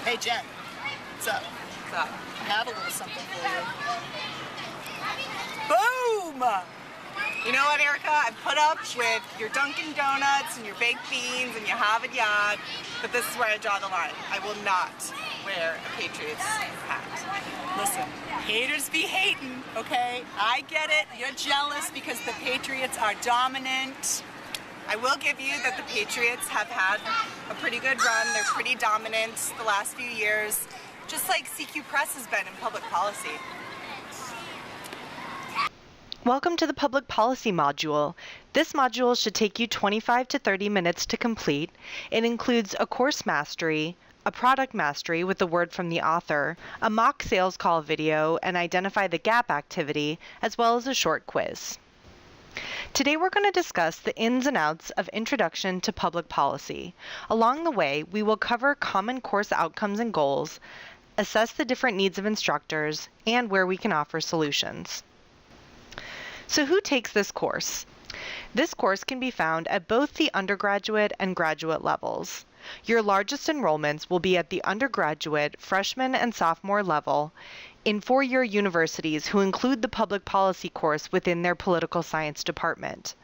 Hey Jen, what's up? What's up? I have a little something for you. Boom! You know what, Erica? I put up with your Dunkin' Donuts and your baked beans and your Harvard Yard, but this is where I draw the line. I will not wear a Patriots hat. Listen, haters be hating, okay? I get it. You're jealous because the Patriots are dominant. I will give you that the Patriots have had a pretty good run. They're pretty dominant the last few years, just like CQ Press has been in public policy. Welcome to the Public Policy module. This module should take you 25 to 30 minutes to complete. It includes a course mastery, a product mastery with a word from the author, a mock sales call video, and identify the gap activity, as well as a short quiz. Today we're going to discuss the ins and outs of Introduction to Public Policy. Along the way, we will cover common course outcomes and goals, assess the different needs of instructors, and where we can offer solutions. So who takes this course? This course can be found at both the undergraduate and graduate levels. Your largest enrollments will be at the undergraduate, freshman, and sophomore level in four-year universities who include the public policy course within their political science department.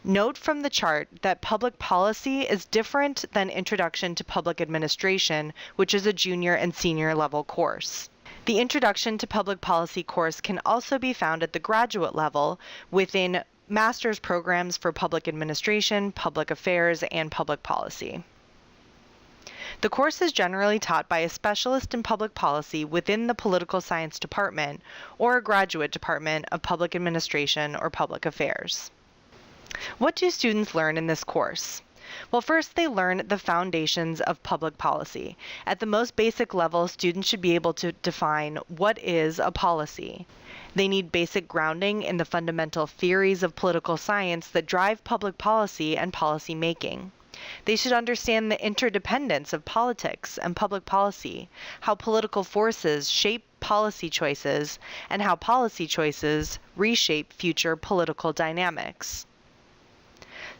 Note from the chart that public policy is different than Introduction to Public Administration, which is a junior and senior level course. The Introduction to Public Policy course can also be found at the graduate level within master's programs for public administration, public affairs, and public policy. The course is generally taught by a specialist in public policy within the political science department or a graduate department of public administration or public affairs. What do students learn in this course? Well, first they learn the foundations of public policy. At the most basic level, students should be able to define what is a policy. They need basic grounding in the fundamental theories of political science that drive public policy and policy making. They should understand the interdependence of politics and public policy, how political forces shape policy choices, and how policy choices reshape future political dynamics.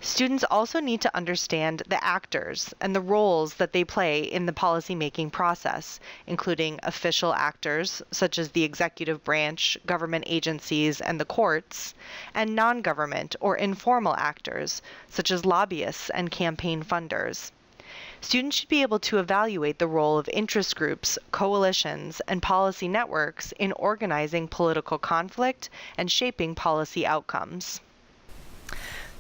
Students also need to understand the actors and the roles that they play in the policymaking process, including official actors such as the executive branch, government agencies, and the courts, and non-government or informal actors such as lobbyists and campaign funders. Students should be able to evaluate the role of interest groups, coalitions, and policy networks in organizing political conflict and shaping policy outcomes.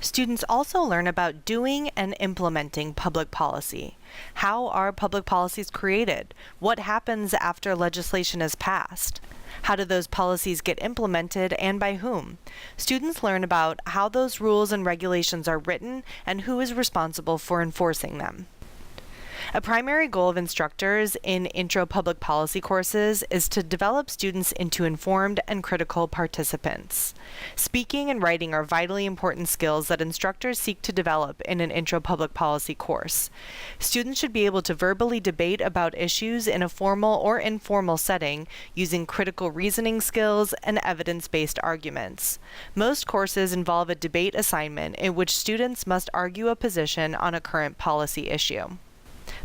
Students also learn about doing and implementing public policy. How are public policies created? What happens after legislation is passed? How do those policies get implemented and by whom? Students learn about how those rules and regulations are written and who is responsible for enforcing them. A primary goal of instructors in intro public policy courses is to develop students into informed and critical participants. Speaking and writing are vitally important skills that instructors seek to develop in an intro public policy course. Students should be able to verbally debate about issues in a formal or informal setting using critical reasoning skills and evidence-based arguments. Most courses involve a debate assignment in which students must argue a position on a current policy issue.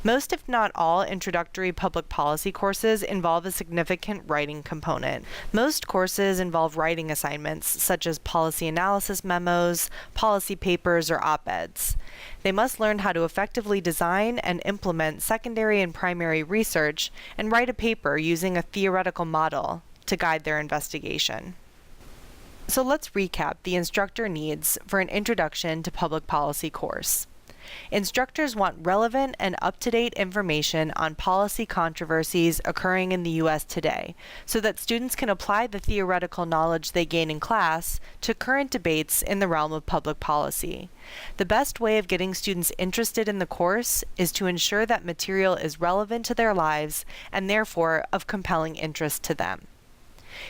Most, if not all, introductory public policy courses involve a significant writing component. Most courses involve writing assignments, such as policy analysis memos, policy papers, or op-eds. They must learn how to effectively design and implement secondary and primary research and write a paper using a theoretical model to guide their investigation. So let's recap the instructor needs for an Introduction to Public Policy course. Instructors want relevant and up-to-date information on policy controversies occurring in the U.S. today, so that students can apply the theoretical knowledge they gain in class to current debates in the realm of public policy. The best way of getting students interested in the course is to ensure that material is relevant to their lives and therefore of compelling interest to them.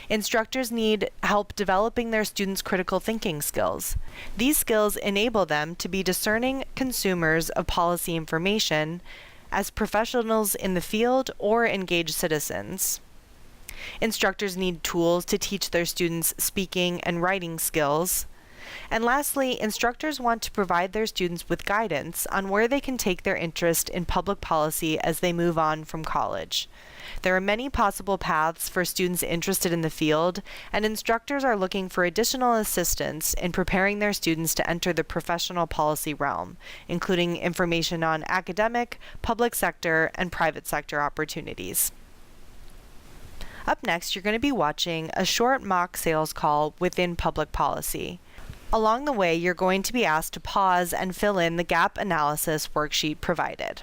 Instructors need help developing their students' critical thinking skills. These skills enable them to be discerning consumers of policy information as professionals in the field or engaged citizens. Instructors need tools to teach their students speaking and writing skills. And lastly, instructors want to provide their students with guidance on where they can take their interest in public policy as they move on from college. There are many possible paths for students interested in the field, and instructors are looking for additional assistance in preparing their students to enter the professional policy realm, including information on academic, public sector, and private sector opportunities. Up next, you're going to be watching a short mock sales call within public policy. Along the way, you're going to be asked to pause and fill in the gap analysis worksheet provided.